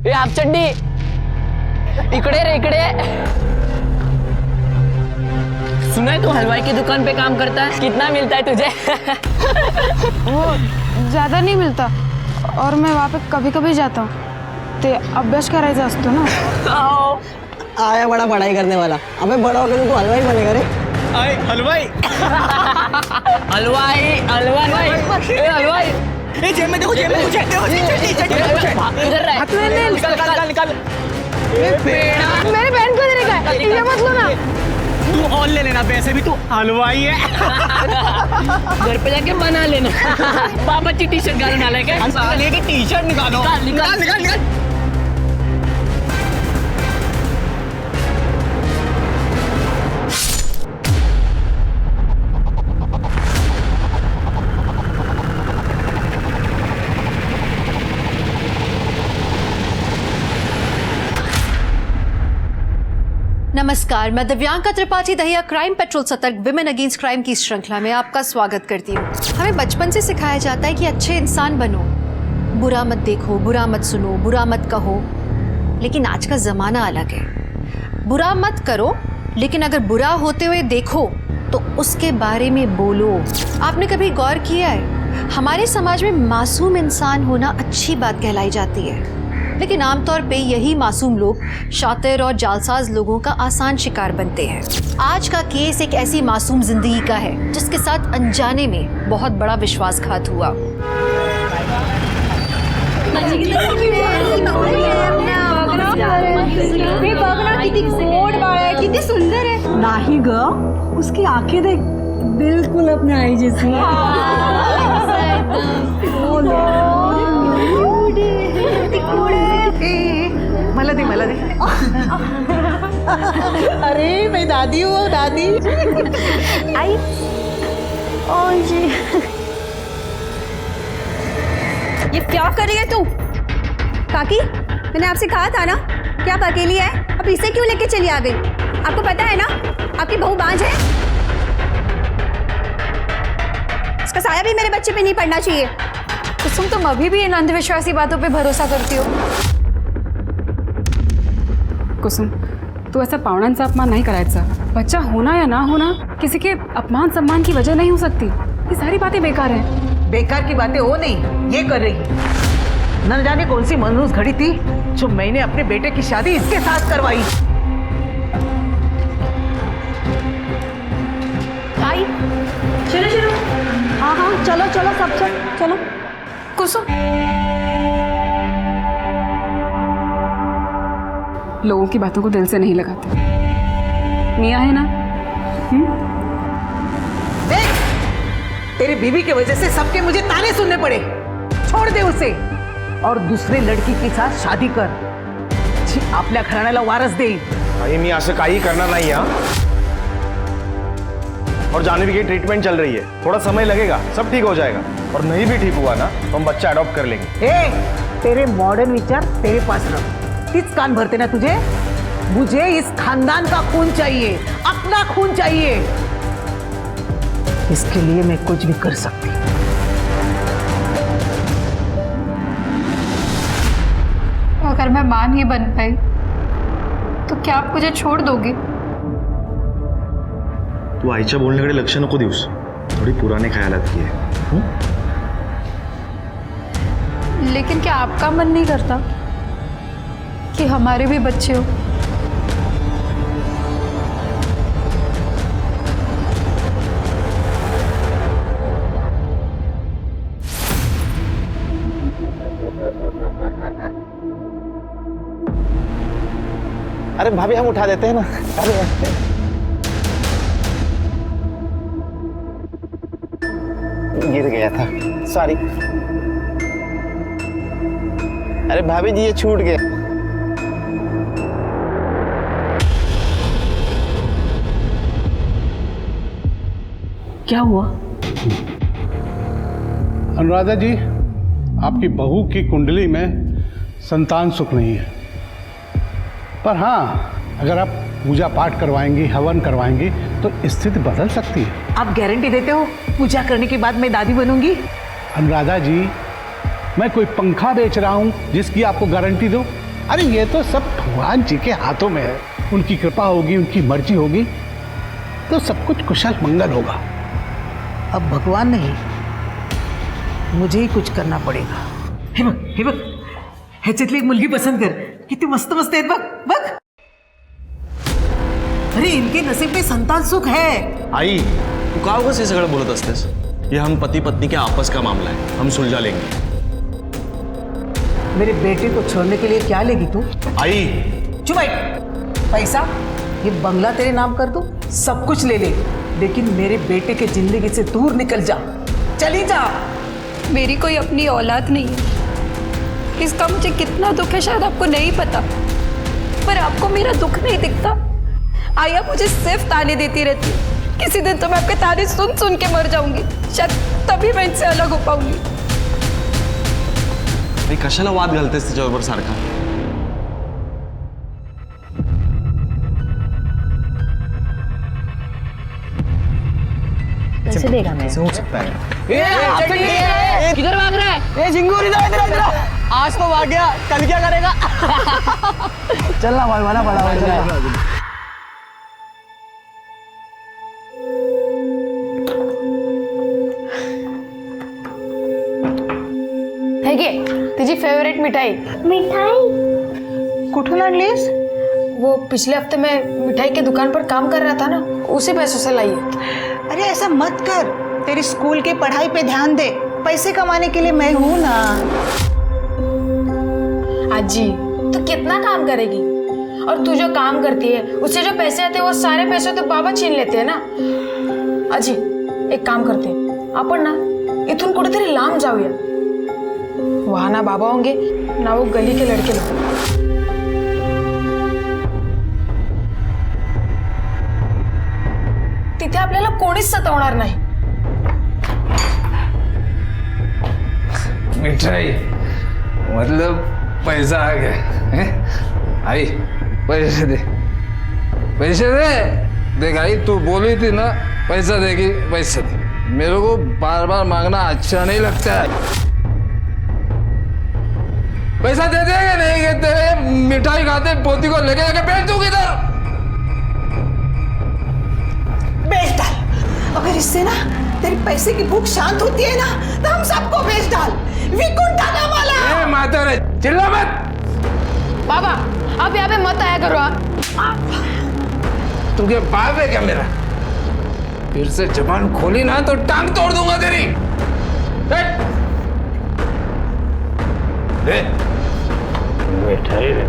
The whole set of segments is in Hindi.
ए हाफ चड्डी इकडे रे इकडे। सुना है तू हलवाई की दुकान पे काम करता है, कितना मिलता है तुझे? वो ज्यादा नहीं मिलता और मैं वहाँ पे कभी कभी जाता हूँ। ते अभ्यास करायचा असतो ना। आया बड़ा पढ़ाई करने वाला। अबे बड़ा होकर तू हलवाई बनेगा रे। आए हलवाई हलवाई हलवाई ए हलवाई ए जेब में देखो जेब में कुछ है, देखो इधर रह। निकाल निकाल। मेरी बहन को देने का है, ये मत लो ना। तू और ले लेना, वैसे भी तू हलवाई है। घर पे जाके बना लेना। पापा की टी शर्ट डालने वाला है क्या? साले की टी शर्ट निकालो। निकाल निकाल निकाल। नमस्कार, मैं दिव्यांका त्रिपाठी दहिया क्राइम पेट्रोल सतर्क विमेन अगेंस्ट क्राइम की श्रृंखला में आपका स्वागत करती हूँ। हमें बचपन से सिखाया जाता है कि अच्छे इंसान बनो, बुरा मत देखो, बुरा मत सुनो, बुरा मत कहो। लेकिन आज का जमाना अलग है। बुरा मत करो, लेकिन अगर बुरा होते हुए देखो तो उसके बारे में बोलो। आपने कभी गौर किया है, हमारे समाज में मासूम इंसान होना अच्छी बात कहलाई जाती है, लेकिन आमतौर पे यही मासूम लोग शातिर और जालसाज लोगों का आसान शिकार बनते हैं। आज का केस एक ऐसी मासूम जिंदगी का है जिसके साथ अनजाने में बहुत बड़ा विश्वासघात हुआ। किती गोड बाळ आहे, किती सुंदर आहे। नहीं ग, उसकी आंखें देख, बिल्कुल अपने आई जैसी है। मला दे मला दे। अरे मैं दादी हूँ, दादी। आई ओ जी, ये क्या कर रही है तू? काकी, मैंने आपसे कहा था ना कि आप अकेली है, अब इसे क्यों लेके चली आ गई? आपको पता है ना आपकी बहू बांझ है। इसका साया भी मेरे बच्चे पे नहीं पड़ना चाहिए। कुसुम, तुम अभी भी इन अंधविश्वासी बातों पे भरोसा करती हो? कुसुम, तू ऐसा पावनांचा अपमान नहीं करायचा। बच्चा होना या ना होना किसी के अपमान सम्मान की वजह नहीं हो सकती। ये सारी बातें बेकार हैं। बेकार की बातें वो नहीं, ये कर रही। न जाने कौन सी मनहूस घड़ी थी जो मैंने अपने बेटे की शादी इसके साथ करवाई। आई चलो चलो। हाँ हाँ, चलो चलो सब चलो। कुसुम, लोगों की बातों को दिल से नहीं लगाते। मियाँ है ना? देख, तेरी बीवी की वजह से सबके मुझे ताने सुनने पड़े। छोड़ दे उसे और दूसरे लड़की के साथ शादी कर। जी, आपल्या घराण्याला वारस दे। आई मी असं काही करणार नाही हा। और जाह्नवी की ट्रीटमेंट चल रही है, थोड़ा समय लगेगा, सब ठीक हो जाएगा। और नहीं भी ठीक हुआ ना तो हम बच्चा अडॉप्ट कर लेंगे। तेरे मॉडर्न विचार तेरे पास रख। तीच कान भरते ना तुझे। मुझे इस खानदान का खून चाहिए, अपना खून चाहिए। इसके लिए मैं कुछ भी कर सकती हूँ। अगर मैं मां नहीं बन पाई तो क्या आप मुझे छोड़ दोगे? तू आईच्या बोलण्याकडे लक्ष नको देऊस, थोडी पुराने ख्यालात की है। लेकिन क्या आपका मन नहीं करता कि हमारे भी बच्चे हो? अरे भाभी हम उठा देते हैं ना। अरे गिर गया था, सॉरी। अरे भाभी जी ये छूट गया। क्या हुआ? अनुराधा जी, आपकी बहू की कुंडली में संतान सुख नहीं है, पर हाँ अगर आप पूजा पाठ करवाएंगी, हवन करवाएंगी तो स्थिति बदल सकती है। आप गारंटी देते हो पूजा करने के बाद मैं दादी बनूंगी? अनुराधा जी, मैं कोई पंखा बेच रहा हूँ जिसकी आपको गारंटी दो? अरे ये तो सब भगवान जी के हाथों में है, उनकी कृपा होगी, उनकी मर्जी होगी तो सब कुछ कुशल मंगल होगा। अब भगवान नहीं, मुझे ही कुछ करना पडेगा। हे बघ ह्याच्यातली एक मुलगी पसंत कर, किती मस्त मस्त आहेत बघ बघ। अरे इनके नसीब में संतान सुख है। आई तू का उगाच हे सगळं बोलत असतेस? ये हम पति पत्नी के आपस का मामला है, हम सुलझा लेंगे। मेरे बेटे को छोड़ने के लिए क्या लेगी तू? आई चुप बैठ। पैसा, ये बंगला तेरे नाम कर दूं, सब कुछ ले ले, लेकिन मेरे बेटे के जिंदगी से दूर निकल जा, चली जा। मेरी कोई अपनी औलाद नहीं है, इसका मुझे कितना दुख है शायद आपको नहीं पता, पर आपको मेरा दुख नहीं दिखता। आया मुझे सिर्फ ताने देती रहती, किसी दिन तो मैं आपके ताने सुन सुन के मर जाऊंगी, शायद तभी मैं इनसे अलग हो पाऊंगी। आई कशाला वाद घालतेस तिच्याबरोबर सारखा? कैसे देगा मैं? हो सकता है किधर भाग रहा है? ए झिंगूर इधर इधर इधर, आज तो भाग गया, कल क्या करेगा? चलना भाई, बड़ा बड़ा भाई, चला। हे घे तुझी फेवरेट मिठाई। कुठून आणलीस? वो पिछले हफ्ते मैं मिठाई के दुकान पर काम कर रहा था ना, उसी पैसों से लाई है। अरे ऐसा मत कर, तेरी स्कूल की पढ़ाई पे ध्यान दे, पैसे कमाने के लिए मैं हूं ना। अजी तू कितना काम करेगी, और तू जो काम करती है उससे जो पैसे आते हैं वो सारे पैसे तो बाबा छीन लेते हैं ना। अजी एक काम करते हैं, आपण ना इथून कुठेतरी लांब जाऊया, वहां ना बाबा होंगे ना वो गली के लड़के लोग। तिथे आपल्याला कोणीच सतावणार नाही। मिठाई मतलब पैसा आ गया है? आई पैसे दे, पैसे दे। देख आई तू बोली थी ना पैसा देगी, पैसा दे। मेरे को बार बार मांगना अच्छा नहीं लगता है। पैसा दे देंगे नहीं कि तेरे मिठाई खाते पोती को लेके जाके बेच दूंगी इधर। बेच डाल, अगर इससे ना तेरी पैसे की भूख शांत होती है ना तो हम सबको बेच डाल। विकुंठा नाम वाला। ए माता रे चिल्ला मत। बाबा अब यहाँ पे मत आया करो आप। तू क्या बाप है क्या मेरा? फिर से जबान खोली ना तो टांग तोड़ दूंगा तेरी। दे मिठाई दे।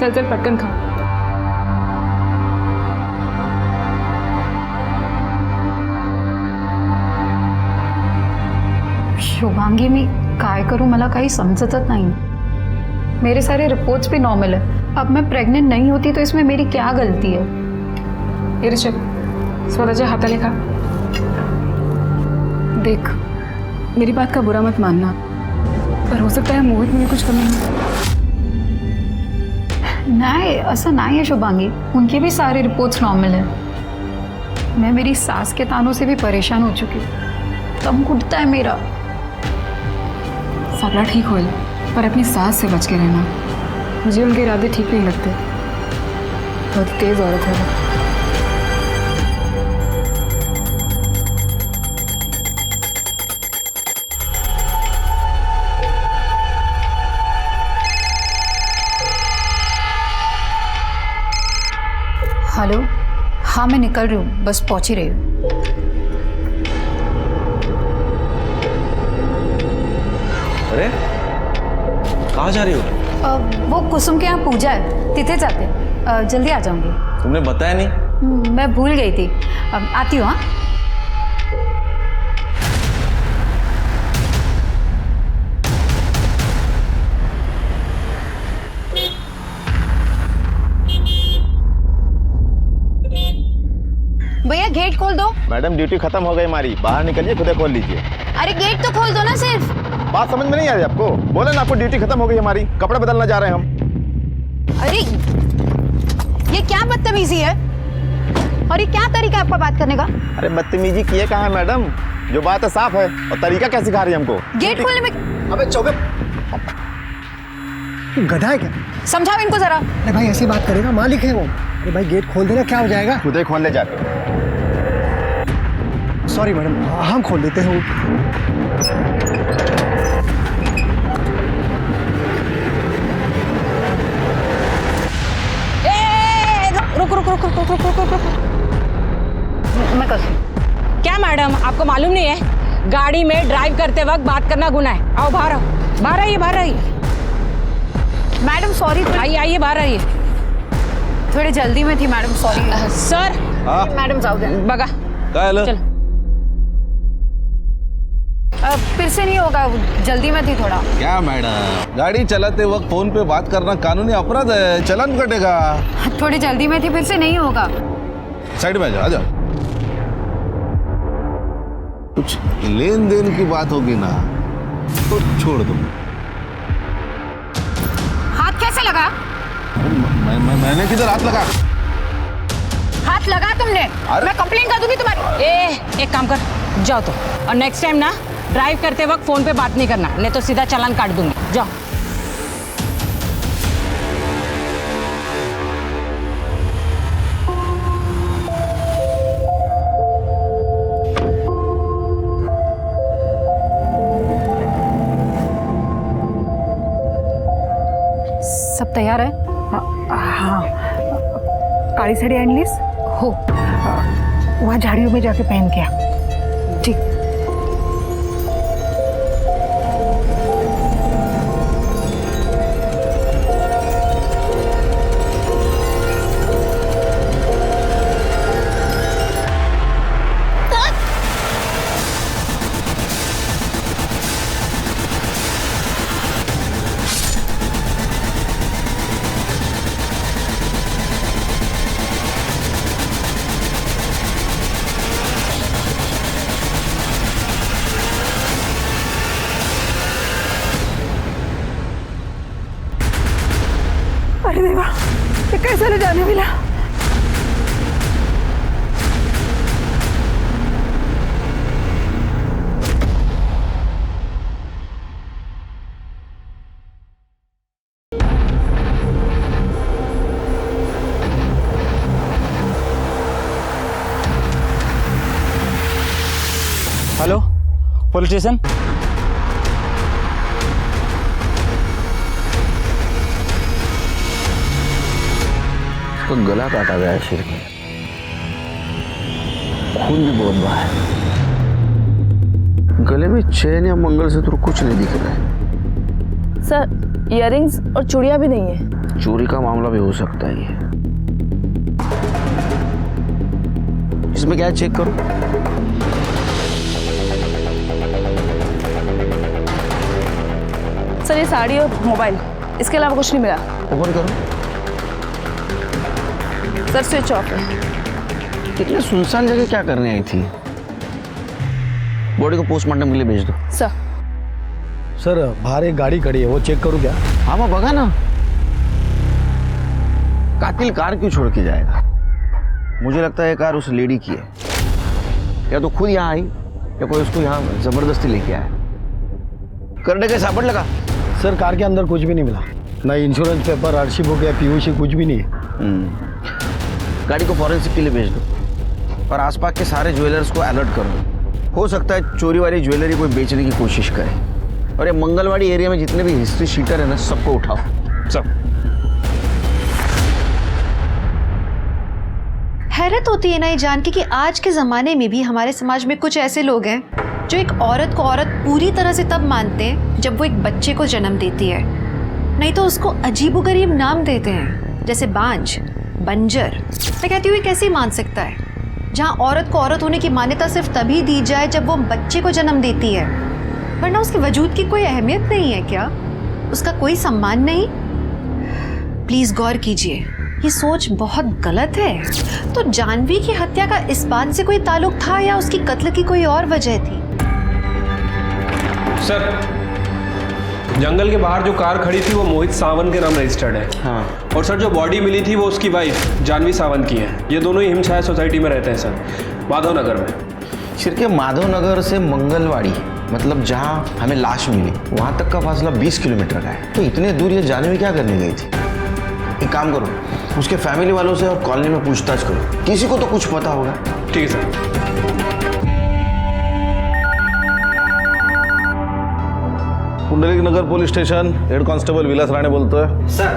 चल चल पटकन खा। शुभांगी मी काय करूं, मला काही समजतच नाही। मेरे सारे रिपोर्ट्स भी नॉर्मल है, अब मैं प्रेग्नेंट नहीं होती तो इसमें मेरी क्या गलती है? ये ऋषभ स्वतःच्या हाताने खा। देख मेरी बात का बुरा मत मानना, पर हो सकता है मोहित में कुछ कमी हो। नहीं ऐसा नहीं है शुभांगी, उनके भी सारे रिपोर्ट्स नॉर्मल है। मैं मेरी सास के तानों से भी परेशान हो चुकी हूँ, दम घुटता है मेरा। सगळं ठीक होईल, पर अपनी सास से बच के रहना। मुझे उनके इरादे ठीक नहीं लगते, बहुत तेज औरत है वो। हेलो, हाँ मैं निकल रही हूँ, बस पहुँच ही रही हूँ। अरे कहाँ जा रही हो? वो कुसुम के यहाँ पूजा है, तिथे जाते हैं, जल्दी आ जाऊंगी। तुमने बताया नहीं? मैं भूल गई थी, आती हूँ। हाँ भैया गेट खोल दो। मैडम ड्यूटी खत्म हो गई हमारी, बाहर निकलिए, खुद खोल लीजिए। अरे गेट तो खोल दो ना सिर्फ। बात समझ में नहीं आ रही आपको? बोले ना आपको ड्यूटी खत्म हो गई हमारी, कपड़े बदलना जा रहे हैं हम। अरे ये क्या बदतमीजी है, और ये क्या तरीका है आपका बात करने का? अरे बदतमीजी किए कहाँ है मैडम? जो बात है साफ है, और तरीका क्या सिखा रही है हमको? गेट खोलने में अबे चौबे, गधा है क्या? समझाओ इनको जरा। अरे भाई ऐसी बात करेगा, मालिक है वो। अरे भाई गेट खोल देना, क्या हो जाएगा? खुद ही खोल ले जाके। सॉरी मैडम, हम खोल देते हैं। रुक रुक रुक रुक रुक रुक रुक रुक। मैं कर क्या मैडम, आपको मालूम नहीं है गाड़ी में ड्राइव करते वक्त बात करना गुनाह है? आओ बाहर आओ, बाहर आइए, बाहर आइए। मैडम सॉरी, आइए आइए, बाहर आइए। थोड़ी जल्दी में थी मैडम, सॉरी। सर मैडम जाओ दे। बगा चल चल। फिर से नहीं होगा, जल्दी में थी थोड़ा। क्या मैडम, गाड़ी चलाते वक्त फोन पे बात करना कानूनी अपराध है, चालान कटेगा। थोड़ी जल्दी में थी, फिर से नहीं होगा। साइड में आ जाओ। कुछ लेन देन की बात होगी ना तो छोड़ दो। हाथ कैसे लगा? मैंने किधर हाथ लगा? हाथ लगा तुमने? मैं कंप्लेन कर दूंगी तुम्हारी। एक काम कर, जाओ तो, और नेक्स्ट टाइम ना ड्राइव करते वक्त फोन पे बात नहीं करना, नहीं तो सीधा चालान काट दूंगी। जाओ। सब तैयार है? हाँ, काली साड़ी आणलीस हो? वहाँ झाड़ियों में जाके पहन के आ। ठीक। अरे देवा, ये कैसे ले जाने मिला? Hello, police station. तो गला काटा गया है शेर के, खून भी बहुत बहा है। गले में चैन या मंगलसूत्र कुछ नहीं दिख रहा है। सर, इयररिंग्स और चूड़ियां भी नहीं है। चोरी का मामला भी हो सकता है ये। इसमें क्या है, चेक करो। सर, ये साड़ी और मोबाइल, इसके अलावा कुछ नहीं मिला। ओपन करो। सर, स्विच ऑफ है। इतने सुनसान जगह क्या करने आई थी? बॉडी को पोस्टमार्टम के लिए भेज दो। सर, सर बाहर एक गाड़ी खड़ी है, वो चेक करूँ क्या? हाँ वो बगा ना, कातिल कार क्यों छोड़ के जाएगा? मुझे लगता है कार उस लेडी की है, या तो खुद यहाँ आई या कोई उसको यहाँ जबरदस्ती लेके आया। करने का साबड़ लगा। सर कार के अंदर कुछ भी नहीं मिला, ना इंश्योरेंस पेपर, आरसी बुक या पीयूसी, कुछ भी नहीं है। गाड़ी को फॉरेंसिक के लिए भेज दो, और आसपास के सारे ज्वेलर्स को अलर्ट करो। हो सकता है चोरी वाली ज्वेलरी कोई बेचने की कोशिश करे। और ये मंगलवाड़ी एरिया में जितने भी हिस्ट्री शीटर है ना, सबको उठाओ, सब। हैरत होती है ना ये जान के कि आज के ज़माने में भी हमारे समाज में कुछ ऐसे लोग हैं जो एक औरत को औरत पूरी तरह से तब मानते हैं जब वो एक बच्चे को जन्म देती है, नहीं तो उसको अजीबोगरीब नाम देते हैं, जैसे बांझ, बंजर। मैं कहती हूँ ये कैसे मान सकता है, जहाँ औरत को औरत होने की मान्यता सिर्फ तभी दी जाए जब वो बच्चे को जन्म देती है, वरना उसके वजूद की कोई अहमियत नहीं है क्या? उसका कोई सम्मान नहीं? प्लीज़ गौर कीजिए, ये सोच बहुत गलत है। तो जानवी की हत्या का इस बात से कोई ताल्लुक था या उसकी कत्ल की कोई और वजह थी? सर, जंगल के बाहर जो कार खड़ी थी वो मोहित सावंत के नाम रजिस्टर्ड है। हाँ। और सर जो बॉडी मिली थी वो उसकी वाइफ जानवी सावंत की है। ये दोनों ही हिमछाया सोसाइटी में रहते हैं सर, माधव नगर में। शिरके माधव नगर से मंगलवाड़ी, मतलब जहाँ हमें लाश मिली, वहां तक का फासला 20 किलोमीटर का है। तो इतने दूर ये जानवी क्या करने गई थी? एक काम करो, उसके फैमिली वालों से और कॉलोनी में पूछताछ करो, किसी को तो कुछ पता होगा। ठीक है सर। कुंडली नगर पुलिस स्टेशन, हेड कांस्टेबल विलास राणे बोलता है। सर,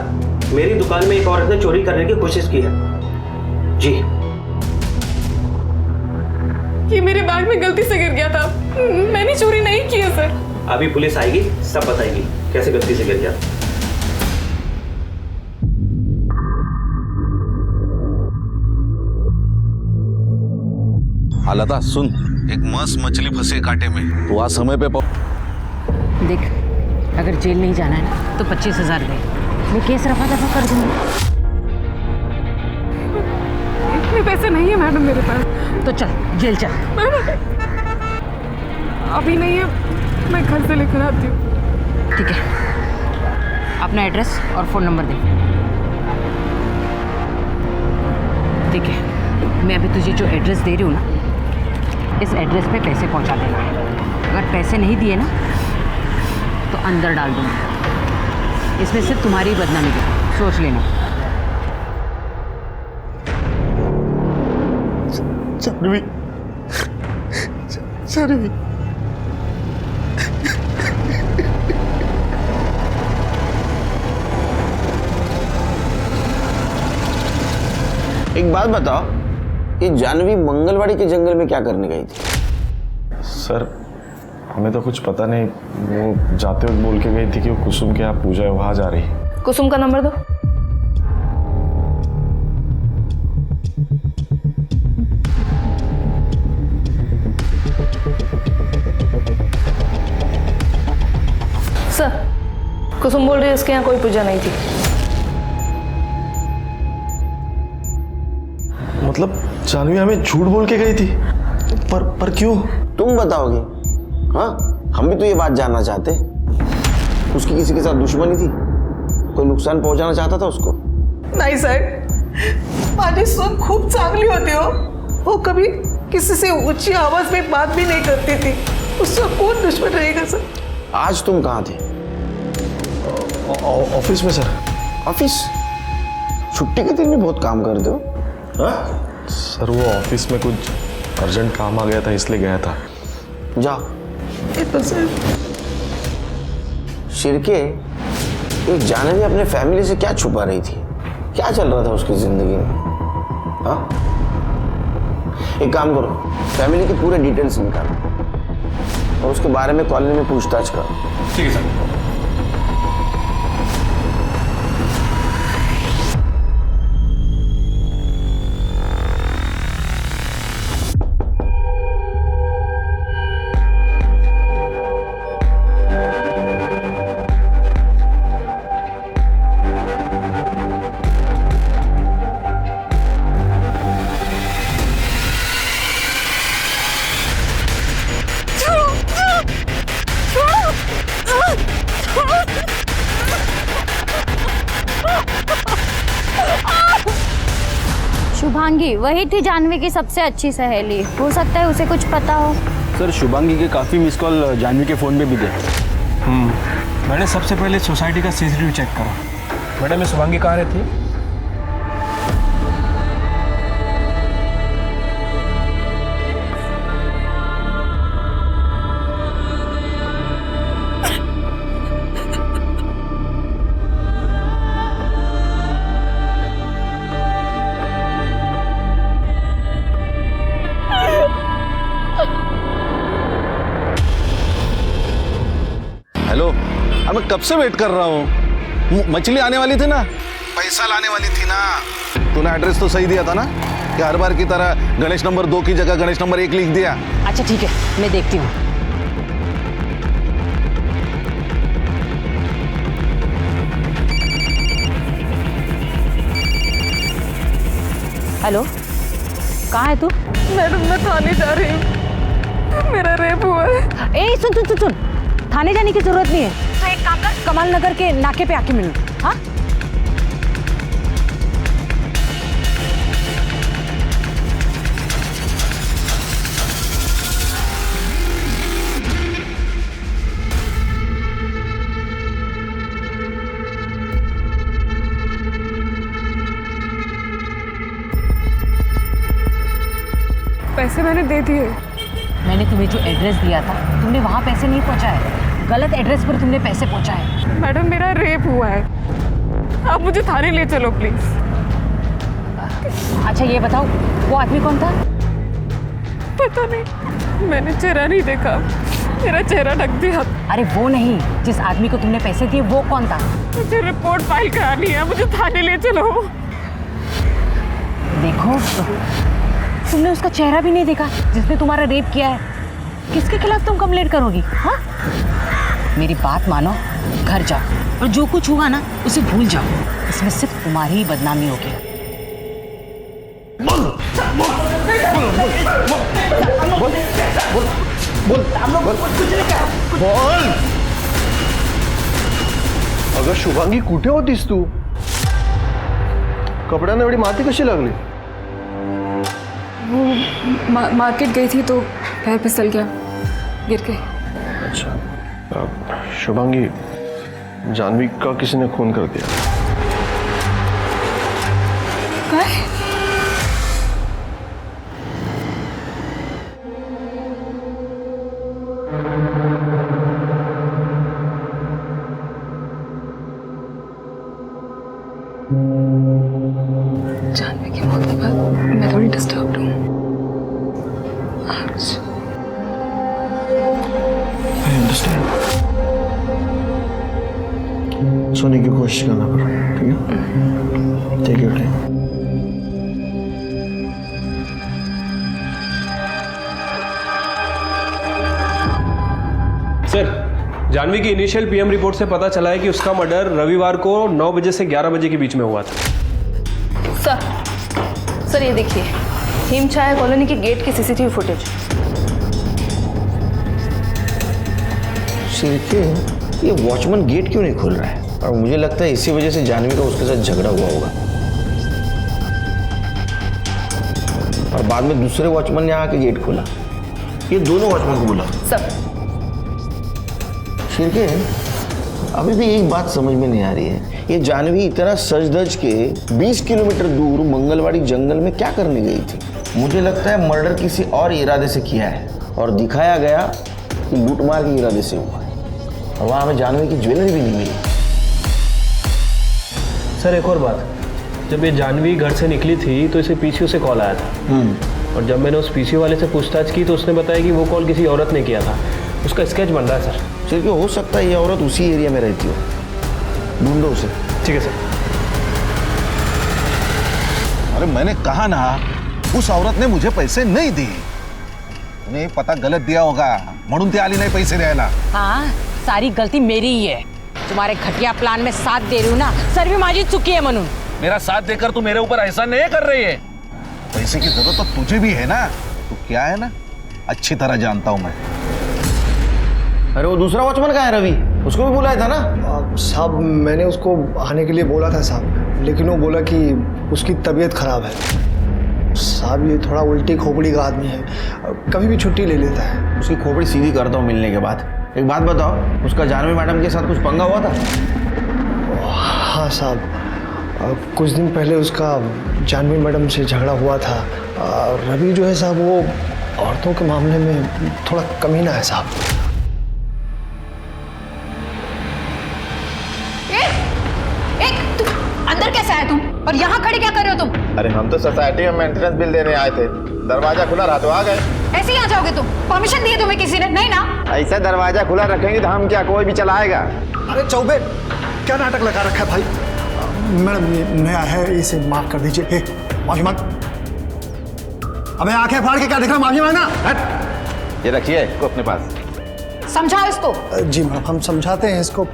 मेरी दुकान में एक औरत ने चोरी करने की कोशिश की है। जी। ये मेरे बैग में गलती से गिर गया था, मैंने चोरी नहीं की है सर। अभी पुलिस आएगी, सब बताएगी कैसे गलती से गिर गया। हालता सुन, एक मस्त मछली फंसे कांटे में, तो आज समय पे देख, अगर जेल नहीं जाना है ना तो 25,000 दे, मैं केस रफा दफा कर दूंगी। इतने पैसे नहीं है मैडम मेरे पास। तो चल जेल चल। अभी नहीं है, मैं घर से लेकर आती हूँ। ठीक है, अपना एड्रेस और फ़ोन नंबर दे। ठीक है, मैं अभी तुझे जो एड्रेस दे रही हूँ ना, इस एड्रेस पे पैसे पहुँचा देना है। अगर पैसे नहीं दिए ना तो अंदर डाल दूँगी। इसमें सिर्फ तुम्हारी बदनामी है, सोच लेना। जानवी, जानवी, एक बात बताओ, ये जानवी मंगलवाड़ी के जंगल में क्या करने गई थी? सर, हमें तो कुछ पता नहीं, वो जाते वक्त बोल के गई थी कि वो कुसुम के यहाँ पूजा है, वहां जा रही। कुसुम का नंबर दो। सर, कुसुम बोल रही है इसके यहाँ कोई पूजा नहीं थी। मतलब जानवी हमें झूठ बोल के गई थी? पर क्यों? तुम बताओगे? हाँ, हम भी तो ये बात जानना चाहते। उसकी किसी के साथ दुश्मनी थी? कोई नुकसान पहुंचाना चाहता था उसको? नाही साहेब, माझी सून खूप चांगली होती हो। वो कभी किसी से ऊंची आवाज में बात भी नहीं करती थी। उसका कौन दुश्मन रहेगा सर? आज तुम कहाँ थे? ऑफिस में सर। ऑफिस? छुट्टी के दिन में बहुत काम करते हो। हाँ? सर, वो ऑफिस में कुछ अर्जेंट काम आ गया था, इसलिए गया था। जाओ। शिरके, ये जानवी अपने फैमिली से क्या छुपा रही थी? क्या चल रहा था उसकी जिंदगी में? हाँ? एक काम करो, फैमिली के पूरे डिटेल्स निकालो और उसके बारे में कॉलेज में पूछताछ करो। ठीक है सर। शुभांगी वही थी जानवी की सबसे अच्छी सहेली, हो सकता है उसे कुछ पता हो। सर, शुभांगी के काफ़ी मिस कॉल जानवी के फ़ोन पे भी थे। मैंने सबसे पहले सोसाइटी का सीसीटीवी चेक करा। मैडम, ये शुभांगी कहाँ रहती है? हेलो, अब मैं कब से वेट कर रहा हूँ। मछली आने वाली थी ना, पैसा लाने वाली थी ना। तूने एड्रेस तो सही दिया था ना, कि हर बार की तरह गणेश नंबर 2 की जगह गणेश नंबर 1 लिख दिया? अच्छा ठीक है, मैं देखती हूँ। हेलो, कहाँ है तू? मैडम, मैं थाने जा रही हूँ, मेरा रेप हुआ है। ए सुन सुन सुन सुन, थाने जाने की जरूरत नहीं है। तो एक काम कर, कमाल नगर के नाके पे आके मिलो। हाँ, पैसे मैंने दे दिए। मैंने तुम्हें जो एड्रेस दिया था तुमने वहाँ पैसे नहीं पहुँचाए, गलत एड्रेस पर तुमने पैसे पहुँचाए। मैडम मेरा रेप हुआ है, आप मुझे थाने ले चलो प्लीज। अच्छा ये बताओ वो आदमी कौन था? पता नहीं, मैंने चेहरा नहीं देखा, मेरा चेहरा ढक दिया। अरे वो नहीं, जिस आदमी को तुमने पैसे दिए वो कौन था? मुझे रिपोर्ट फाइल करानी है, मुझे थाने ले चलो। देखो तुमने उसका चेहरा भी नहीं देखा जिसने तुम्हारा रेप किया है, किसके खिलाफ तुम कंप्लेंट करोगी? हाँ मेरी बात मानो, घर जाओ और जो कुछ हुआ ना उसे भूल जाओ, इसमें सिर्फ तुम्हारी ही बदनामी होगी। बोल, अगं शुभांगी कुठे होतीस तू? कपड्यांना एवढी माती कशी लागली? वो मार्केट गई थी तो पैर फिसल गया, गिर के। अच्छा शुभांगी, जानवी का किसी ने खून कर दिया। क्या? जानवी की मौत के बाद मैं थोड़ी डिस्टर्ब हूँ आज। I understand. सोने की कोशिश करना पड़ा, ठीक है? Take your time. Sir, Janhvi की इनिशियल पीएम रिपोर्ट से पता चला है कि उसका मर्डर रविवार को 9 बजे से 11 बजे के बीच में हुआ था। सर ये देखिए, हिमछाया कॉलोनी के गेट की सीसीटीवी फुटेज। शिरके, ये वॉचमैन गेट क्यों नहीं खोल रहा है? और मुझे लगता है इसी वजह से जानवी का उसके साथ झगड़ा हुआ होगा, और बाद में दूसरे वॉचमैन ने आके गेट खोला। ये दोनों वॉचमैन को बुला। सब शिरके, अभी भी एक बात समझ में नहीं आ रही है, ये जानवी इतना सज धज के 20 किलोमीटर दूर मंगलवाड़ी जंगल में क्या करने गई थी? मुझे लगता है मर्डर किसी और इरादे से किया है और दिखाया गया कि लूटमार के इरादे से हुआ है, और वहां हमें जानवी की ज्वेलरी भी नहीं मिली। सर एक और बात, जब ये जानवी घर से निकली थी तो इसे पीसीओ से कॉल आया था, और जब मैंने उस पीसीओ वाले से पूछताछ की तो उसने बताया कि वो कॉल किसी औरत ने किया था। उसका स्केच बन रहा है सर। सिर्फ हो सकता है ये औरत उसी एरिया में रहती हो, ढूंढो उसे। ठीक है सर। अरे मैंने कहा ना, उस औरत ने मुझे पैसे नहीं दिए, उन्हें पता गलत दिया होगा म्हणून ती आली नाही पैसे द्यायला। हाँ सारी गलती मेरी ही है, तुम्हारे घटिया प्लान में साथ दे रही हूँ ना, सर्व माझी चुकी है म्हणून। मेरा साथ देकर तू मेरे ऊपर ऐसा नहीं कर रही है। पैसे की जरूरत तो तुझे भी है ना, तो क्या है ना, अच्छी तरह जानता हूं मैं। अरे वो दूसरा वॉचमैन कहाँ है? रवि, उसको भी बुलाया था ना? साहब मैंने उसको आने के लिए बोला था साहब, लेकिन वो बोला कि उसकी तबीयत खराब है। साहब ये थोड़ा उल्टी खोपड़ी का आदमी है, कभी भी छुट्टी ले लेता है। उसकी खोपड़ी सीधी करता हूँ मिलने के बाद। एक बात बताओ, उसका जानवी मैडम के साथ कुछ पंगा हुआ था? हाँ साहब, कुछ दिन पहले उसका जानवी मैडम से झगड़ा हुआ था। रवि जो है साहब वो औरतों के मामले में थोड़ा कमीना है साहब। अंदर कैसे आए तुम और यहाँ खड़े क्या कर रहे हो तुम? अरे हम तो सोसाइटी में मेंटेनेंस बिल देने आए थे, दरवाजा खुला रहा तो आ गए। ऐसे ही आ जाओगे तुम? परमिशन दी है तुम्हें किसी ने? नहीं ना। ऐसा दरवाजा खुला रखेंगे तो हम क्या कोई भी चलाएगा? अरे चौबे, क्या नाटक लगा रखा है भाई? मैडम ये नया है, इसे माफ कर दीजिए। माफी मांग। अबे आंखें फाड़ के क्या देख रहा, माफी मांगना। ये रखिए इसको अपने पास। समझाओ इसको। जी मैडम, हम समझाते हैं इसको।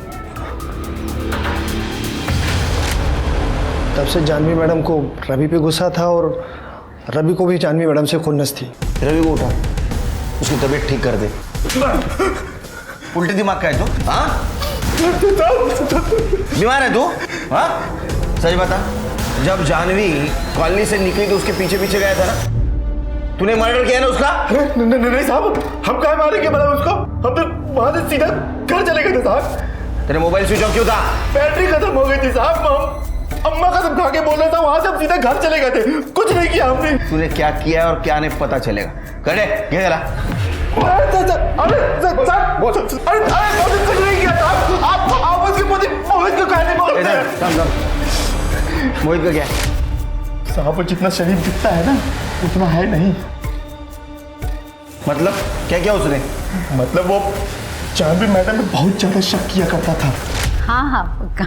तब से जानवी मैडम को रवि पे गुस्सा था और रवि को भी जानवी मैडम से खुन्नस थी। रवि को उठा, उसकी तबीयत ठीक कर दे। उल्टे दिमाग का है तू? हाँ बीमार है तू? हाँ सच बता, जब जानवी कॉलोनी से निकली तो उसके पीछे पीछे गया था ना? तूने मर्डर किया ना उसका? नहीं साहब, हम कहाँ मारेंगे मैडम उसको? हम तो वहां से सीधा घर चले गए थे साहब। तेरे मोबाइल स्विच ऑफ क्यों था? बैटरी खत्म हो गई थी साहब। अम्मा कसम खा के बोल रहा था, वहां से हम सीधे घर चले गए थे, कुछ नहीं किया हमने। तूने क्या किया है और क्या नहीं पता चलेगा। करे क्या करा? मोहित का क्या? साहब जितना शरीफ दिखता है ना उतना है नहीं। मतलब क्या क्या उसने? मतलब वो जानवी मैडम में बहुत ज्यादा शक किया करता था। हाँ पक्का।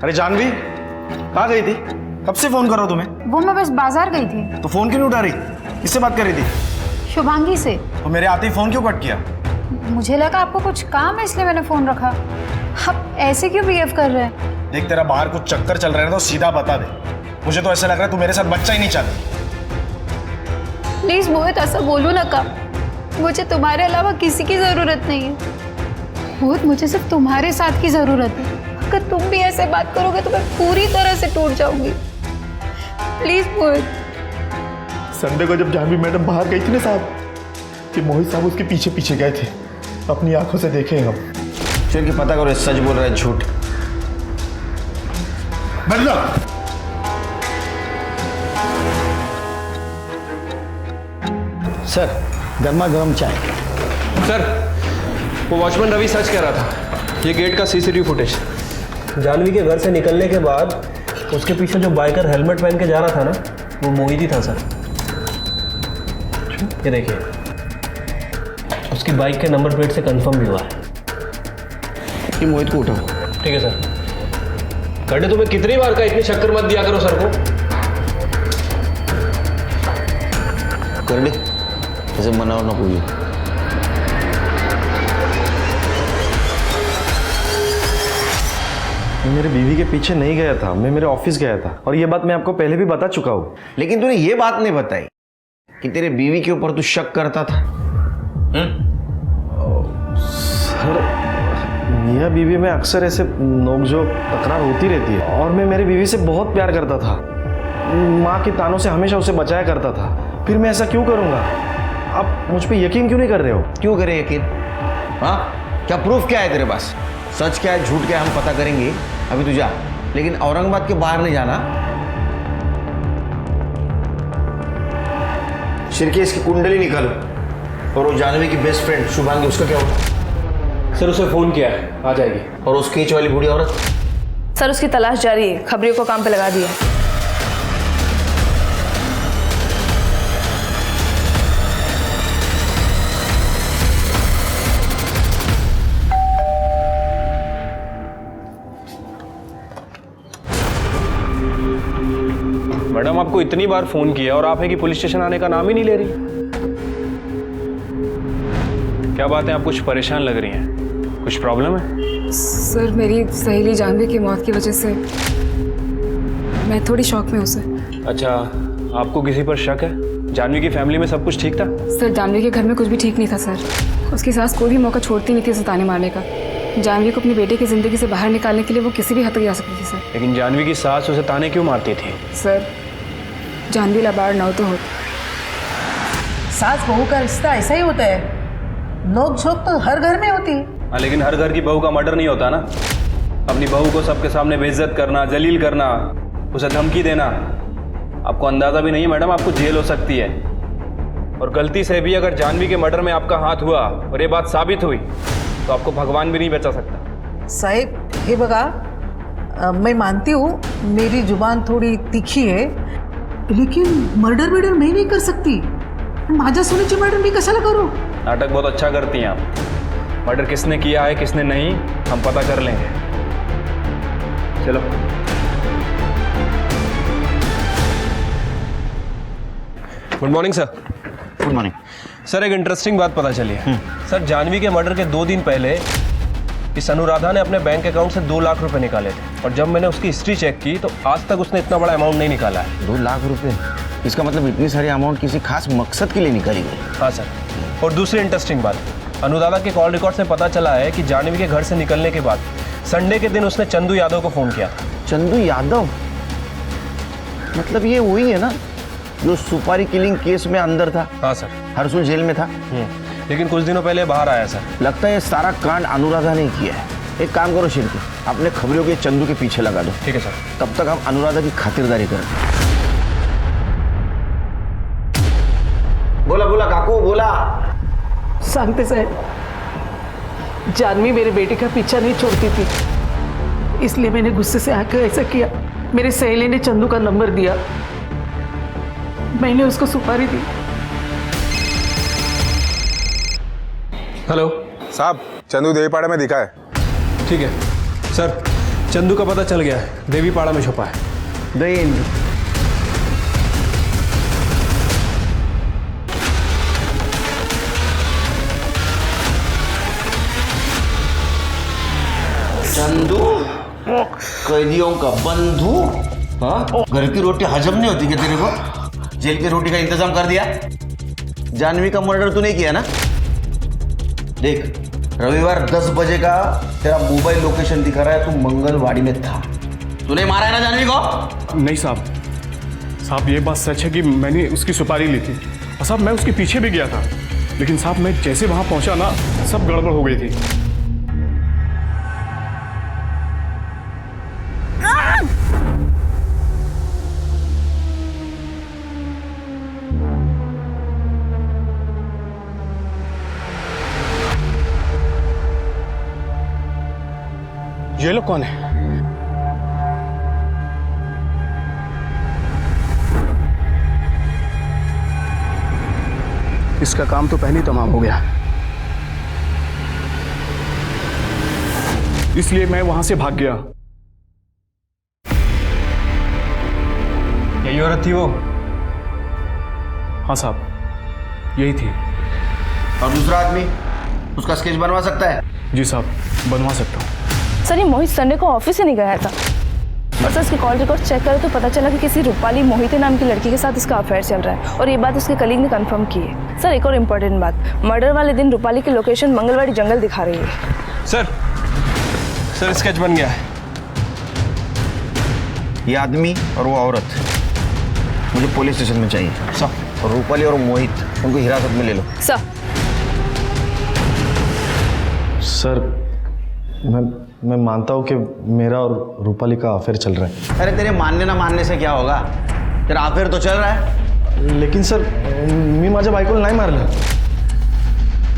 अरे जानवी कहाँ गई थी? कब से फोन कर रहा हूँ तुम्हें? वो मैं बस बाजार गई थी। तो फोन क्यों नहीं उठा रही? किससे बात कर रही थी? शुभांगी से। तो मेरे आते ही फोन क्यों कट किया? मुझे लगा आपको कुछ काम है इसलिए मैंने फोन रखा। आप ऐसे क्यों बिहेव कर रहे हैं? देख तेरा बाहर कुछ चक्कर चल रहा है तो सीधा बता दे। मुझे तो ऐसा लग रहा है तू मेरे साथ बच्चा ही नहीं चाहती। प्लीज मोहित ऐसा बोलो ना का, मुझे तुम्हारे अलावा किसी की जरूरत नहीं है। मोहित मुझे सिर्फ तुम्हारे साथ की जरूरत है। अगर तुम भी ऐसे बात करोगे तो मैं पूरी तरह से टूट जाऊंगी। Please Mohit. संडे को जब जानवी मैडम बाहर गई थी ना साहब, कि मोहित साहब उसके पीछे पीछे गए थे, अपनी आंखों से देखे हम। चल के पता करो सच बोल रहा है झूठ। मतलब सर गर्मा गर्म चाय। सर वो वॉचमैन रवि सच कह रहा था। ये गेट का सीसीटीवी फुटेज। जानवी के घर से निकलने के बाद उसके पीछे जो बाइकर हेलमेट पहन के जा रहा था ना, वो मोहित ही था सर। ये देखिए, उसकी बाइक के नंबर प्लेट से कंफर्म भी हुआ है कि मोहित को उठाओ। ठीक है सर। करने तुम्हें कितनी बार का, इतनी शक्कर मत दिया करो सर को। करने ऐसे मनाओ ना कोई। मैं मेरे बीवी के पीछे नहीं गया था, मैं मेरे ऑफिस गया था और ये बात मैं आपको पहले भी बता चुका हूँ। लेकिन तूने ये बात नहीं बताई कि तेरे बीवी के ऊपर तू शक करता था। सर मियाँ बीवी में अक्सर ऐसे नोकझोंक तकरार होती रहती है और मैं मेरी बीवी से बहुत प्यार करता था। माँ के तानों से हमेशा उसे बचाया करता था। फिर मैं ऐसा क्यों करूँगा? आप मुझ पे यकीन क्यों नहीं कर रहे हो? क्यों करे यकीन? हाँ, क्या प्रूफ क्या है तेरे पास? सच क्या है झूठ क्या है हम पता करेंगे। अभी तू जा, लेकिन औरंगाबाद के बाहर नहीं जाना। शिरके इसकी कुंडली निकालो। और वो जानवी की बेस्ट फ्रेंड शुभांगी, उसका क्या हुआ? सर उसे फोन किया है, आ जाएगी। और उस केच वाली बूढ़ी औरत? सर उसकी तलाश जारी है, खबरियों को काम पे लगा दिया। मैडम आपको इतनी बार फोन किया और आप है कि पुलिस स्टेशन आने का नाम ही नहीं ले रही। क्या बात है, आप कुछ परेशान लग रही हैं? कुछ प्रॉब्लम है? सर मेरी सहेली जानवी की मौत की वजह से मैं थोड़ी शॉक में हूँ सर। अच्छा, आपको किसी पर शक है? जानवी की फैमिली में सब कुछ ठीक था? सर जानवी के घर में कुछ भी ठीक नहीं था सर। उसकी सास कोई भी मौका छोड़ती नहीं थी उसे ताने मारने का। जानवी को अपनी बेटे की जिंदगी से बाहर निकालने के लिए वो किसी भी हद तक जा सकती थी सर। लेकिन जानवी की सास उसे ताने क्यों मारती थी? सर जानवी लाबार ना तो होती। सास बहू का रिश्ता ऐसा ही होता है, नोक झोंक तो हर घर में होती है। हाँ, लेकिन हर घर की बहू का मर्डर नहीं होता ना। अपनी बहू को सबके सामने बेइज्जत करना, जलील करना, उसे धमकी देना, आपको अंदाजा भी नहीं है मैडम, आपको जेल हो सकती है। और गलती से भी अगर जानवी के मर्डर में आपका हाथ हुआ और ये बात साबित हुई तो आपको भगवान भी नहीं बचा सकता। साहेब हे बघा, मैं मानती हूँ मेरी जुबान थोड़ी तीखी है, लेकिन मर्डर मैं नहीं कर सकती। माझ्या सोनीची मर्डर मी कशाला करू? नाटक बहुत अच्छा करती हैं आप। मर्डर किसने किया है किसने नहीं हम पता कर लेंगे। चलो। Good morning sir. Good morning sir. एक इंटरेस्टिंग बात पता चली है सर। जानवी के मर्डर के 2 दिन पहले इस अनुराधा ने अपने बैंक अकाउंट से 2 लाख रुपए निकाले थे और जब मैंने उसकी हिस्ट्री चेक की तो आज तक उसने इतना बड़ा अमाउंट नहीं निकाला है। 2 लाख रुपए? इसका मतलब इतनी सारी अमाउंट किसी खास मकसद के लिए निकाली गई? हाँ सर। और दूसरी इंटरेस्टिंग बात, अनुराधा के कॉल रिकॉर्ड से पता चला है कि जानवी के घर से निकलने के बाद संडे के दिन उसने चंदू यादव को फ़ोन किया था। चंदू यादव? मतलब ये वही है ना जो सुपारी किलिंग केस में अंदर था? हाँ सर। हरसुल जेल में था। लेकिन कुछ दिनों पहले बाहर आया सर। लगता है ये सारा कांड अनुराधा ने किया है। एक काम करो शिरके, अपने खबरों के चंदू के पीछे लगा दो। ठीक है सर। तब तक हम अनुराधा की खातिरदारी करें। बोला बोला काकू बोला। सांगते साहब, जानवी मेरे बेटे का पीछा नहीं छोड़ती थी, इसलिए मैंने गुस्से से आकर ऐसा किया। मेरे सहेली ने चंदू का नंबर दिया, मैंने उसको सुपारी दी। हेलो साहब, चंदू देवीपाड़ा में दिखा है। ठीक है सर, चंदू का पता चल गया है, देवीपाड़ा में छुपा है। जय हिंद। चंदू कैदियों का बंधु। हाँ, घर की रोटी हजम नहीं होती क्या तेरे को? जेल की रोटी का इंतजाम कर दिया। जानवी का मर्डर तूने किया ना? देख, रविवार 10 बजे का तेरा मोबाइल लोकेशन दिखा रहा है, तू मंगलवाड़ी में था। तूने मारा है ना जानवी को? नहीं साहब, साहब ये बात सच है कि मैंने उसकी सुपारी ली थी और साहब मैं उसके पीछे भी गया था, लेकिन साहब मैं जैसे वहां पहुंचा ना, सब गड़बड़ हो गई थी। ये लोग कौन है? इसका काम तो पहले ही तमाम हो गया, इसलिए मैं वहां से भाग गया। यही औरत थी वो? हाँ साहब, यही थी। और दूसरा आदमी, उसका स्केच बनवा सकता है? जी साहब, बनवा सकता हूँ। सर, ये मोहित संडे को ऑफिस से नहीं गया था और सर इसके कॉल रिकॉर्ड चेक करे तो पता चला कि किसी रूपाली मोहिते नाम की लड़की के साथ इसका अफेयर चल रहा है और ये बात उसके कलीग ने कंफर्म की है। सर, एक और इम्पोर्टेंट बात, मर्डर वाले दिन रूपाली की लोकेशन मंगलवाड़ी जंगल दिखा रही है। सर स्केच बन गया है। ये आदमी और वो औरत मुझे पुलिस स्टेशन में चाहिए। सब, और रूपाली और मोहित, उनको हिरासत में ले लो। सर, मैं मानता हूँ कि मेरा और रूपाली का अफेयर चल रहा है। अरे तेरे मानने ना मानने से क्या होगा, तेरा अफेयर तो चल रहा है। लेकिन सर, मी माझ्या बायकोला नाही मारलं।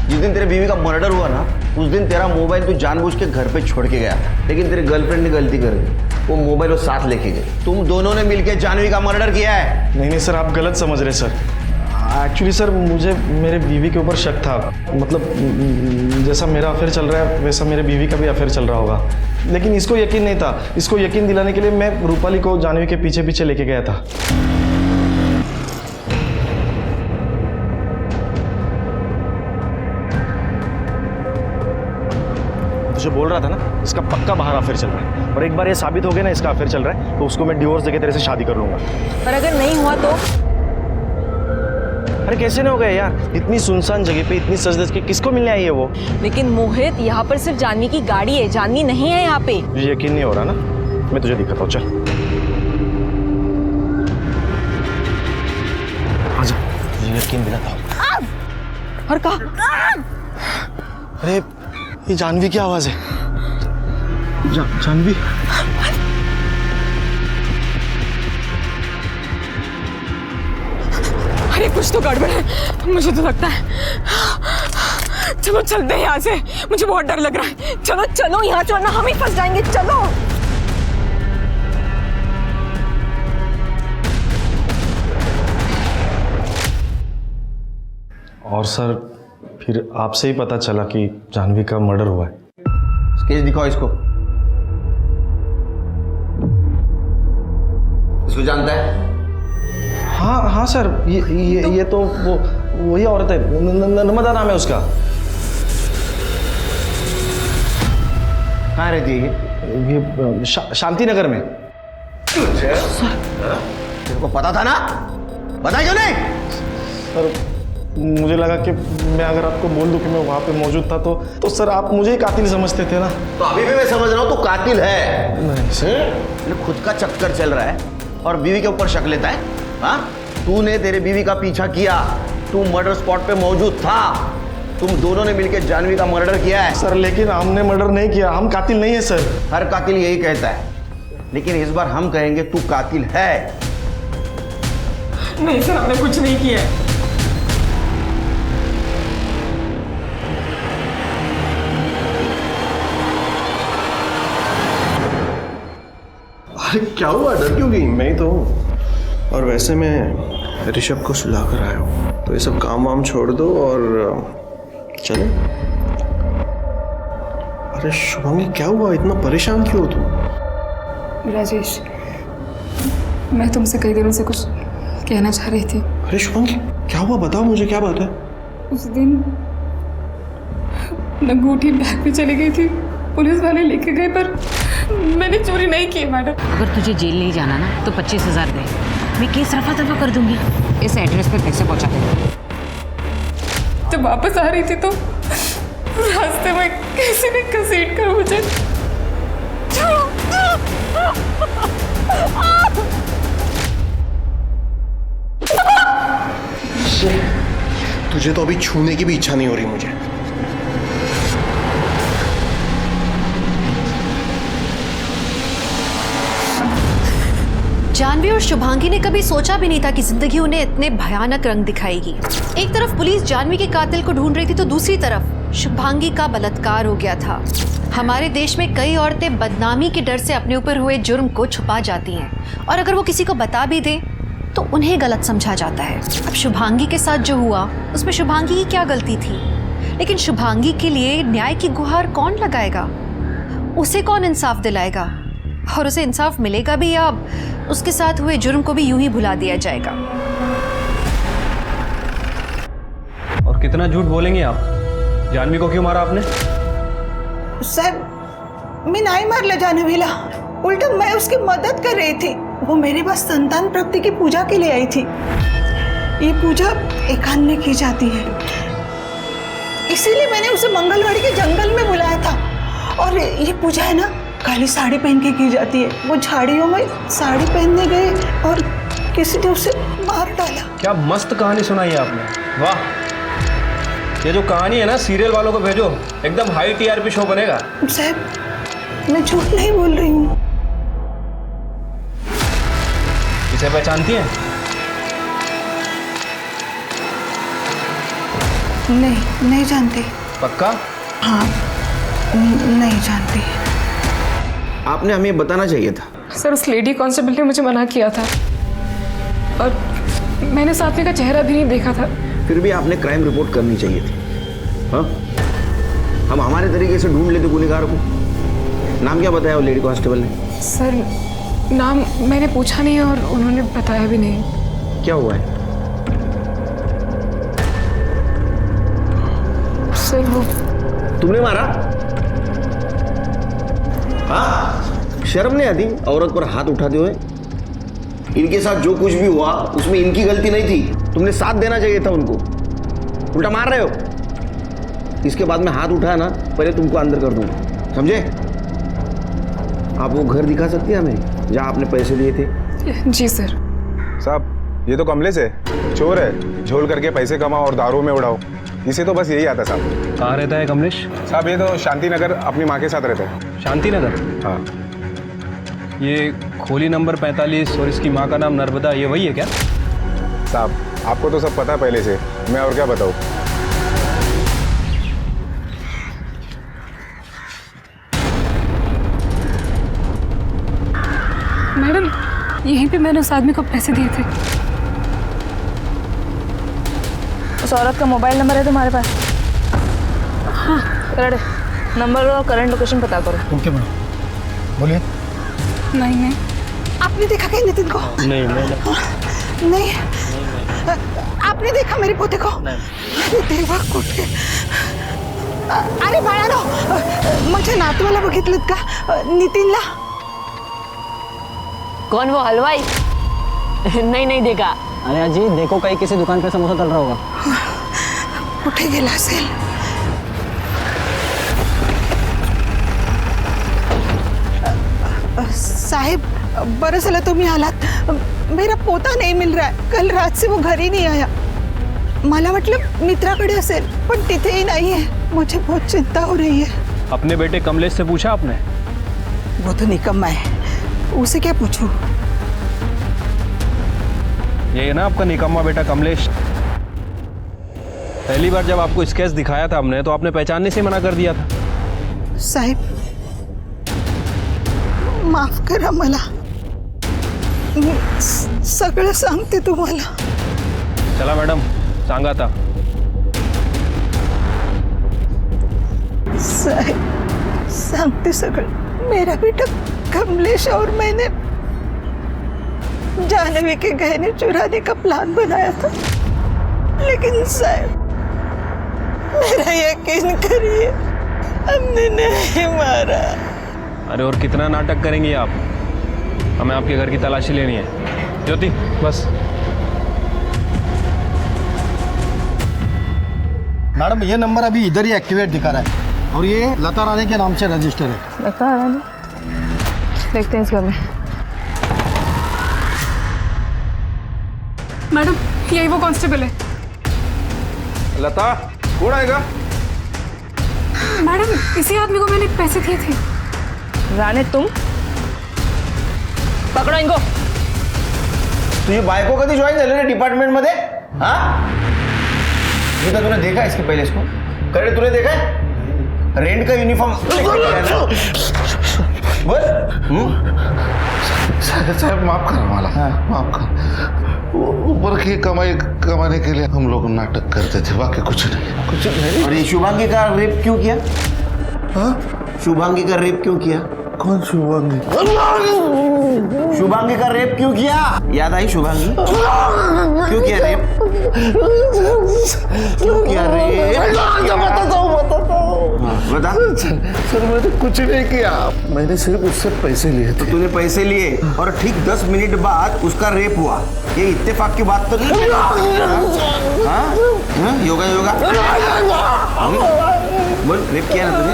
जिस दिन तेरे बीवी का मर्डर हुआ ना, उस दिन तेरा मोबाइल तू जानबूझ के घर पे छोड़ के गया, लेकिन तेरी गर्लफ्रेंड ने गलती कर दी, वो मोबाइल वो साथ लेके गए। तुम दोनों ने मिलकर जानवी का मर्डर किया है। नहीं सर, आप गलत समझ रहे सर। एक्चुअली सर, मुझे मेरे बीवी के ऊपर शक था। मतलब जैसा मेरा अफेयर चल रहा है वैसा मेरे बीवी का भी अफेयर चल रहा होगा, लेकिन इसको यकीन नहीं था। इसको यकीन दिलाने के लिए मैं रूपाली को जानवी के पीछे पीछे लेके गया था। जो बोल रहा था ना, इसका पक्का बाहर अफेयर चल रहा है, और एक बार ये साबित हो गया ना इसका अफेयर चल रहा है, तो उसको मैं डिवोर्स देके तेरे से शादी कर लूंगा। पर अगर नहीं हुआ तो? अरे कैसे नहीं हो गया यार, इतनी सुनसान जगह पे इतनी सज धज के किसको मिलने आई है वो? लेकिन मोहित, यहाँ पर सिर्फ जानवी की गाड़ी है, जानवी नहीं है यहाँ पे। मुझे यकीन नहीं हो रहा ना, मैं तुझे दिखाता हूँ, चल आजा, तुझे यकीन दिलाता हूँ। और कहा? अरे ये जानवी की आवाज है। जानवी, अरे कुछ तो गड़बड़ है, मुझे तो लगता है। चलो चलते हैं यहाँ से, मुझे बहुत डर लग रहा है। चलो चलो यहाँ से, वरना हम ही फंस जाएंगे। चलो। और सर, फिर आपसे ही पता चला कि जानवी का मर्डर हुआ है। स्केच दिखाओ इसको। इसको जानता है? हाँ सर, ये तो वही औरत है, नर्मदा नाम है उसका। कहाँ रहती है ये शांति नगर में। तेरे को पता था ना, बता क्यों नहीं? सर, मुझे लगा कि मैं अगर आपको बोल दूं कि मैं वहाँ पे मौजूद था तो सर आप मुझे ही कातिल समझते थे ना। तो अभी भी मैं समझ रहा हूँ तू कातिल है। नहीं सर, खुद का चक्कर चल रहा है और बीवी के ऊपर शक लेता है। हाँ, तूने तेरे बीवी का पीछा किया, तू मर्डर स्पॉट पे मौजूद था, तुम दोनों ने मिलकर जानवी का मर्डर किया है। सर लेकिन हमने मर्डर नहीं किया, हम कातिल नहीं है सर। हर कातिल यही कहता है, लेकिन इस बार हम कहेंगे तू कातिल है। नहीं सर, हमने कुछ नहीं किया। अरे क्या हुआ, डर क्यों गई? मैं ही तो हूँ। और वैसे मैं ऋषभ को सुला कर आया हूँ, तो ये सब काम वाम छोड़ दो और चले। अरे शुभांगी क्या हुआ, इतना परेशान क्यों हो तुम? राजेश, मैं तुमसे कई दिनों से कुछ कहना चाह रही थी। अरे शुभांगी क्या हुआ, बताओ मुझे, क्या बात है? उस दिन अंगूठी बैग में चली गई थी, पुलिस वाले लेके गए, पर मैंने चोरी नहीं की मैडम। अगर तुझे जेल नहीं जाना ना तो 25,000 दे, मैं केस रफा दफा कर दूंगी। इस एड्रेस पे पैसे पहुंचा दे। जब वापस आ रही थी तो रास्ते में किसी ने घसीट कर मुझे तुझे तो अभी छूने की भी इच्छा नहीं हो रही मुझे। जानवी और शुभांगी ने कभी सोचा भी नहीं था कि जिंदगी उन्हें इतने भयानक रंग दिखाएगी। एक तरफ पुलिस जानवी के कातिल को ढूंढ रही थी तो दूसरी तरफ शुभांगी का बलात्कार हो गया था। हमारे देश में कई औरतें बदनामी के डर से अपने ऊपर हुए जुर्म को छुपा जाती हैं और अगर वो किसी को बता भी दें तो उन्हें गलत समझा जाता है। अब शुभांगी के साथ जो हुआ उसमें शुभांगी की क्या गलती थी, लेकिन शुभांगी के लिए न्याय की गुहार कौन लगाएगा, उसे कौन इंसाफ दिलाएगा और उसे इंसाफ मिलेगा भी या उसके साथ हुए जुर्म को भी यूं ही भुला दिया जाएगा। और कितना झूठ बोलेंगे आप? जानवी को क्यों मारा आपने? साहब मैं नहीं मार ले जाने वाला, उल्टा मैं उसकी मदद कर रही थी। वो मेरे पास संतान प्राप्ति की पूजा के लिए आई थी। ये पूजा एकांत में की जाती है, इसीलिए मैंने उसे मंगलवाड़ी के जंगल में बुलाया था। और ये पूजा है ना काली साड़ी पहन के की जाती है। वो झाड़ियों में साड़ी पहनने गए और किसी ने उसे मार डाला। क्या मस्त कहानी सुनाई है आपने, वाह। ये जो कहानी है ना सीरियल वालों को भेजो, एकदम हाई टीआरपी शो बनेगा। साहब मैं झूठ नहीं बोल रही हूँ। इसे पहचानती हैं? नहीं जानती। पक्का? हाँ नहीं जानती। आपने हमें बताना चाहिए था। सर उस लेडी कांस्टेबल ने मुझे मना किया था और मैंने उस आदमी का चेहरा भी नहीं देखा था। फिर भी आपने क्राइम रिपोर्ट करनी चाहिए थी। हाँ, हम हमारे तरीके से ढूंढ लेते गुनहगार को। नाम क्या बताया वो लेडी कांस्टेबल ने? सर नाम मैंने पूछा नहीं और उन्होंने बताया भी नहीं। क्या हुआ है? सर वो तुमने मारा? हाँ, शर्म नहीं आती औरत पर हाथ उठाते हुए? इनके साथ जो कुछ भी हुआ उसमें इनकी गलती नहीं थी, तुमने साथ देना चाहिए था उनको। उल्टा मार रहे हो। इसके बाद में हाथ उठाया ना, पहले तुमको अंदर कर दूंगा, समझे? आप वो घर दिखा सकती है हमें जहाँ आपने पैसे दिए थे? जी सर। साहब ये तो कमलेश है, चोर है, झोल करके पैसे कमाओ और दारू में उड़ाओ, इसे तो बस यही आता साहब। कहाँ रहता है कमलेश? साहब ये तो शांति नगर अपनी माँ के साथ रहता है। शांति नगर? हाँ। ये खोली नंबर 45 और इसकी माँ का नाम नर्मदा, ये वही है क्या? साहब आपको तो सब पता है पहले से, मैं और क्या बताऊँ। मैडम यहीं पे मैंने उस आदमी को पैसे दिए थे। उस औरत का मोबाइल नंबर है तुम्हारे पास? हाँ। करेक्ट नंबर और करंट लोकेशन पता करो। ओके मैडम, बोलिए। नहीं आपने देखा क्या नितिन को? नहीं नहीं आपने देखा मेरे पोते को? अरे देवा कुठे? अरे बाळानो माझ्या नातवाला बघितलं का? नितिनला? कौन वो हलवाई? नहीं देखा। अरे अजी देखो कहीं किसी दुकान पे समोसा तल रहा होगा। कुठे गेला असेल? साहिब बरं झालं तुम्ही आलात। मेरा पोता नहीं मिल रहा है, कल रात से वो घर ही नहीं आया। मला वाटलं मित्राकडे असेल, पण तिथेही नाही है। मुझे बहुत चिंता हो रही है। अपने बेटे कमलेश से पूछा आपने? वो तो निकम्मा है, उसे क्या पूछूं? ये है ना आपका निकम्मा बेटा कमलेश। पहली बार जब आपको स्केच दिखाया था हमने तो आपने पहचानने से मना कर दिया था। साहेब, माफ करा मला, मी सगळं सांगते तुम्हाला। चला मैडम, सांगा था। साहेब, सांगते सगळं। मेरा बेटा कमलेश और मैंने जानवी के गहने चुराने का प्लान बनाया था, लेकिन साहब मेरा यकीन करिए, हमने नहीं मारा। अरे और कितना नाटक करेंगी आप? हमें आपके घर की तलाशी लेनी है। ज्योति बस। मैडम ये नंबर अभी इधर ही एक्टिवेट दिखा रहा है और ये लता रानी के नाम से रजिस्टर है। लता रानी, देखते हैं इस घर में। मैडम यही वो कांस्टेबल है। लता कौन आएगा? मैडम इसी आदमी को मैंने पैसे दिए थे। राणे तुम? पकडा इनको। तुझी बायको कधी जॉईन झाली रे डिपार्टमेंट मध्ये? हाँ? बेटा तूने देखा इसके पहले इसको? करे तूने देखा है? रेंट का यूनिफॉर्म बोल। साहब माफ कर मला, माफ कर। ऊपर की कमाई कमाने के लिए हम लोग नाटक करते थे, बाकी कुछ नहीं। और ये शुभांगी का रेप क्यों किया? हाँ? शुभांगी का रेप क्यों किया? कौन शुभांगी? शुभांगी का रेप क्यों किया? याद आई शुभांगी? क्यों किया रेप? क्यों किया रेप? बता। सर मैंने कुछ नहीं किया, मैंने सिर्फ उससे पैसे लिए थे। तो तूने पैसे लिए और ठीक 10 मिनट बाद उसका रेप हुआ, ये इत्तेफाक की बात तो नहीं है? हाँ? योगा योगा बोल, रेप किया ना तूने?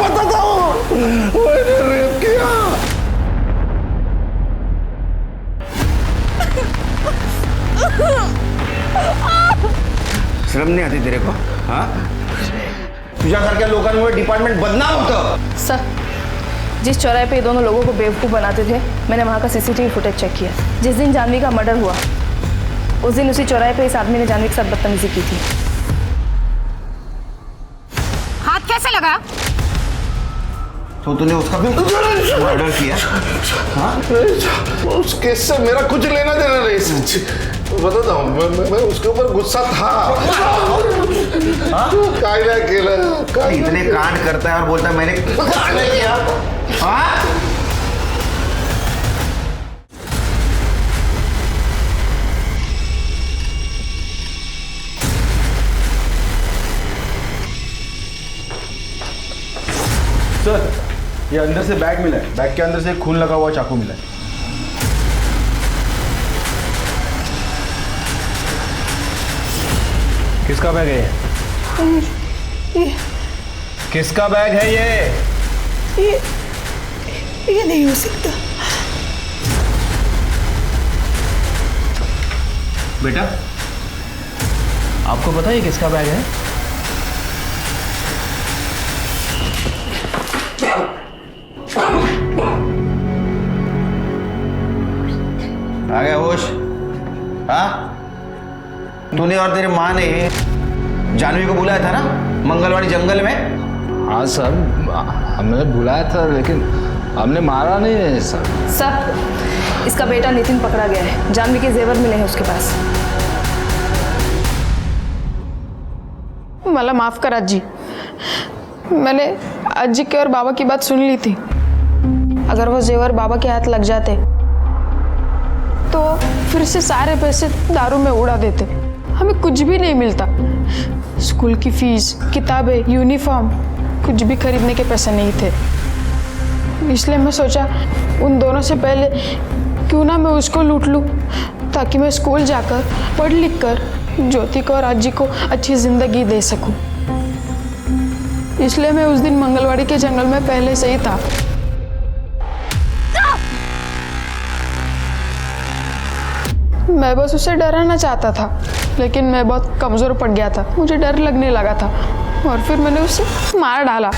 बताता हूँ, मैंने रेप किया। शर्म नहीं आती तेरे को? हाँ? तुझ्यासारख्या लोकांमुळे डिपार्टमेंट बदनाम होतं। सर, जिस चौराहे पे ये दोनों लोगों को बेवकूफ़ बनाते थे, मैंने वहाँ का सीसीटीवी फुटेज चेक किया। जिस दिन जानवी का मर्डर हुआ उस दिन उसी चौराहे पे इस आदमी ने जानवी के साथ बदतमीजी की थी। हाथ कैसे लगा? तो तूने उसका भी मर्डर किया? हाँ? उस केस से मेरा कुछ लेना देना नहीं सच्ची बताता हूँ, मैं उसके ऊपर गुस्सा था। कायदा केला। इतने कांड करता है और बोलता है मैंने किया। हाँ? सर, ये अंदर से बैग मिला है, बैग के अंदर से एक खून लगा हुआ चाकू मिला है। किसका बैग है ये? किसका बैग है ये? ये नहीं हो सकता। बेटा आपको पता है ये किसका बैग है? आ गया होश? हाँ? तूने और तेरी माँ ने जानवी को बुलाया था ना मंगलवाड़ी जंगल में? हाँ सर, हमने बुलाया था लेकिन हमने मारा नहीं है सर। सर, इसका बेटा नितिन पकड़ा गया है, जानवी के जेवर मिले हैं उसके पास। मला माफ कर आजी, मैंने आजी के और बाबा की बात सुन ली थी। अगर वो जेवर बाबा के हाथ लग जाते तो फिर से सारे पैसे दारू में उड़ा देते, हमें कुछ भी नहीं मिलता। स्कूल की फीस, किताबें, यूनिफॉर्म, कुछ भी खरीदने के पैसे नहीं थे। इसलिए मैं सोचा उन दोनों से पहले क्यों ना मैं उसको लूट लूँ, ताकि मैं स्कूल जाकर पढ़ लिख कर ज्योति को और आजी को अच्छी जिंदगी दे सकूं। इसलिए मैं उस दिन मंगलवाड़ी के जंगल में पहले से ही था। मैं बस उसे डराना चाहता था। लेकिन मैं बहुत कमज़ोर पड़ गया था, मुझे डर लगने लगा था और फिर मैंने उसे मार डाला।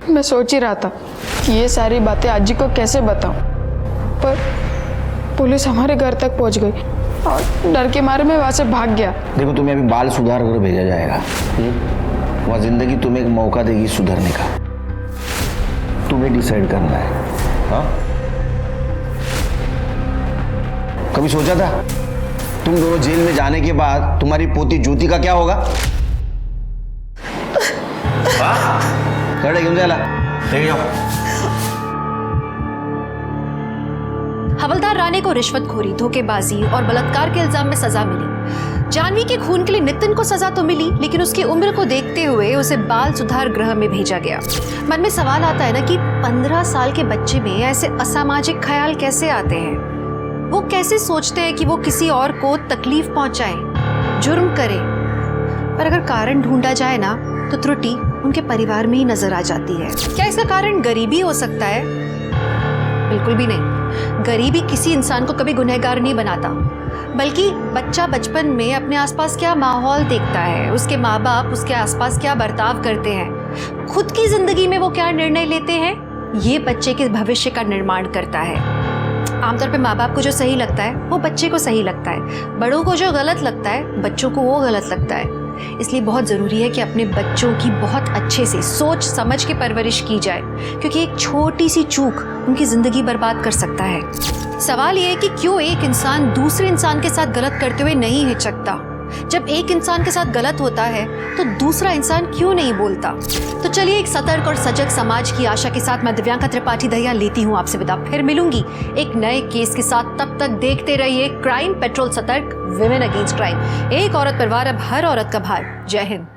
मैं सोच ही रहा था कि ये सारी बातें आजी को कैसे बताऊं, पर पुलिस हमारे घर तक पहुंच गई और डर के मारे मैं वहां से भाग गया। देखो, तुम्हें अभी बाल सुधार कर भेजा जाएगा। वह जिंदगी तुम्हें एक मौका देगी सुधरने का। तुम्हें डिसाइड करना है। हाँ, कभी सोचा था तुम दोनों जेल में जाने के बाद तुम्हारी पोती ज्योति का क्या होगा? क्यों जाला? लेके जाओ। हवलदार राणे को रिश्वतखोरी, धोखेबाजी और बलात्कार के इल्जाम में सजा मिली। जानवी के खून के लिए नितिन को सजा तो मिली, लेकिन उसकी उम्र को देखते हुए उसे बाल सुधार गृह में भेजा गया। मन में सवाल आता है ना कि 15 साल के बच्चे में ऐसे असामाजिक ख्याल कैसे आते हैं? वो कैसे सोचते हैं कि वो किसी और को तकलीफ पहुंचाए, जुर्म करे? पर अगर कारण ढूंढा जाए ना तो त्रुटि उनके परिवार में ही नजर आ जाती है। क्या इसका कारण गरीबी हो सकता है? बिल्कुल भी नहीं। गरीबी किसी इंसान को कभी गुनहगार नहीं बनाता, बल्कि बच्चा बचपन में अपने आसपास क्या माहौल देखता है, उसके माँ बाप उसके आसपास क्या बर्ताव करते हैं, खुद की जिंदगी में वो क्या निर्णय लेते हैं, ये बच्चे के भविष्य का निर्माण करता है। आमतौर पे माँ बाप को जो सही लगता है वो बच्चे को सही लगता है, बड़ों को जो गलत लगता है बच्चों को वो गलत लगता है। इसलिए बहुत ज़रूरी है कि अपने बच्चों की बहुत अच्छे से सोच समझ के परवरिश की जाए, क्योंकि एक छोटी सी चूक उनकी ज़िंदगी बर्बाद कर सकता है। सवाल ये है कि क्यों एक इंसान दूसरे इंसान के साथ गलत करते हुए नहीं हिचकता? जब एक इंसान के साथ गलत होता है तो दूसरा इंसान क्यों नहीं बोलता? तो चलिए, एक सतर्क और सजग समाज की आशा के साथ मैं दिव्यांका त्रिपाठी दहिया लेती हूँ आपसे विदा। फिर मिलूंगी एक नए केस के साथ। तब तक देखते रहिए क्राइम पेट्रोल सतर्क, विमेन अगेंस्ट क्राइम। एक औरत पर वार, अब हर औरत का भार। जय हिंद।